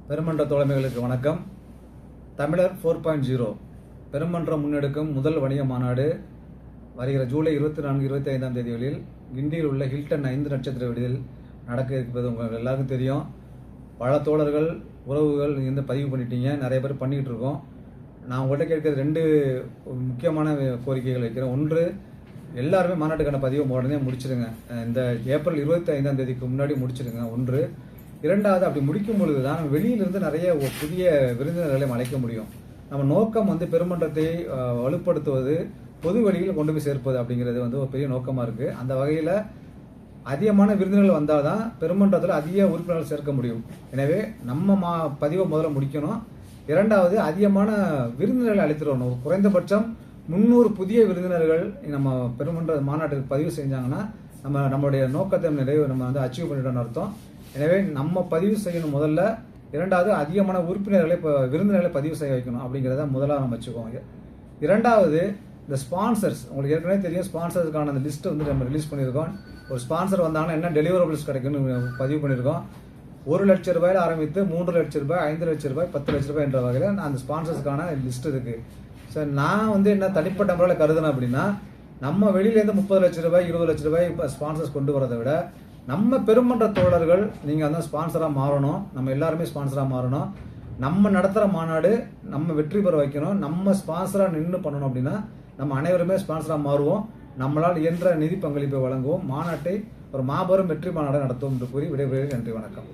பெருமன்ற தோழமைகளுக்கு வணக்கம். தமிழர் 4.0 பெருமன்றம் முன்னெடுக்கும் முதல் வணிக மாநாடு வருகிற ஜூலை 24, 25ஆம் தேதிகளில் கிண்டியில் உள்ள ஹில்டன் 5 நட்சத்திர விடுதியில் நடக்க இருப்பது உங்களுக்கு எல்லாருக்கும் தெரியும். பல தோழர்கள் உறவுகள் இந்த பதிவு பண்ணிட்டீங்க, நிறைய பேர் பண்ணிக்கிட்டு இருக்கோம். நான் உங்கள்கிட்ட கேட்கறது 2 முக்கியமான கோரிக்கைகள் வைக்கிறேன். ஒன்று, எல்லாருமே மாநாட்டுக்கான பதிவை உடனே முடிச்சிடுங்க. இந்த ஏப்ரல் 25ஆம் தேதிக்கு முன்னாடி முடிச்சிடுங்க. ஒன்று. இரண்டாவது, அப்படி முடிக்கும் பொழுது தான் வெளியிலிருந்து நிறைய புதிய விருந்தினர்களை அழைக்க முடியும். நம்ம நோக்கம் பெருமன்றத்தை வலுப்படுத்துவது, பொது வழியில் கொண்டு போய் சேர்ப்பது அப்படிங்கிறது ஒரு பெரிய நோக்கமாக இருக்குது. அந்த வகையில் அதிகமான விருந்தினர்கள் வந்தால் தான் பெருமன்றத்தில் அதிக உறுப்பினர்கள் சேர்க்க முடியும். எனவே நம்ம பதிவை முதல்ல முடிக்கணும். இரண்டாவது, அதிகமான விருந்தினர்களை அழைத்துட்டு வரணும். குறைந்தபட்சம் 300 புதிய விருந்தினர்கள் நம்ம பெருமன்ற மாநாட்டுக்கு பதிவு செஞ்சாங்கன்னா நம்மளுடைய நோக்கத்தை நம்ம அச்சீவ் பண்ணிட்டோம்னு அர்த்தம். எனவே நம்ம பதிவு செய்யணும் முதல்ல. இரண்டாவது, அதிகமான உறுப்பினர்களை விருந்தினர்களை பதிவு செய்ய வைக்கணும் அப்படிங்கிறத முதலாக நம்ம வச்சுக்கோம். இரண்டாவது, இந்த ஸ்பான்சர்ஸ், உங்களுக்கு ஏற்கனவே தெரியும், ஸ்பான்சர்ஸ்க்கான அந்த லிஸ்ட் நம்ம ரிலீஸ் பண்ணியிருக்கோம். ஒரு ஸ்பான்சர் வந்தாங்கன்னா என்ன டெலிவரபிள்ஸ் கிடைக்குன்னு பதிவு பண்ணியிருக்கோம். 1 லட்சம் ரூபாயில் ஆரம்பித்து 3 லட்சம் ரூபாய், 5 லட்சம் ரூபாய், 10 லட்சம் ரூபாய் என்ற வகையில் அந்த ஸ்பான்சர்ஸ்க்கான லிஸ்ட் இருக்கு. சார், நான் என்ன தனிப்பட்ட முறையில் கருதுனேன் அப்படின்னா, நம்ம வெளியிலேருந்து 30 லட்சம் ரூபாய், 20 லட்சம் ரூபாய் ஸ்பான்சர்ஸ் கொண்டு வரதை விட நம்ம பெருமன்ற தோழர்கள் நீங்கள் ஸ்பான்சராக மாறணும். நம்ம எல்லாருமே ஸ்பான்சராக மாறணும். நம்ம நடத்துகிற மாநாடு நம்ம வெற்றி பெற வைக்கணும். நம்ம ஸ்பான்சராக நின்று பண்ணணும். அப்படின்னா நம்ம அனைவருமே ஸ்பான்சராக மாறுவோம். நம்மளால் இயன்ற நிதி பங்களிப்பை வழங்குவோம். மாநாட்டை ஒரு மாபெரும் வெற்றி மாநாடு நடத்துவோம் என்று கூறி விடைபெறுகிறேன். நன்றி, வணக்கம்.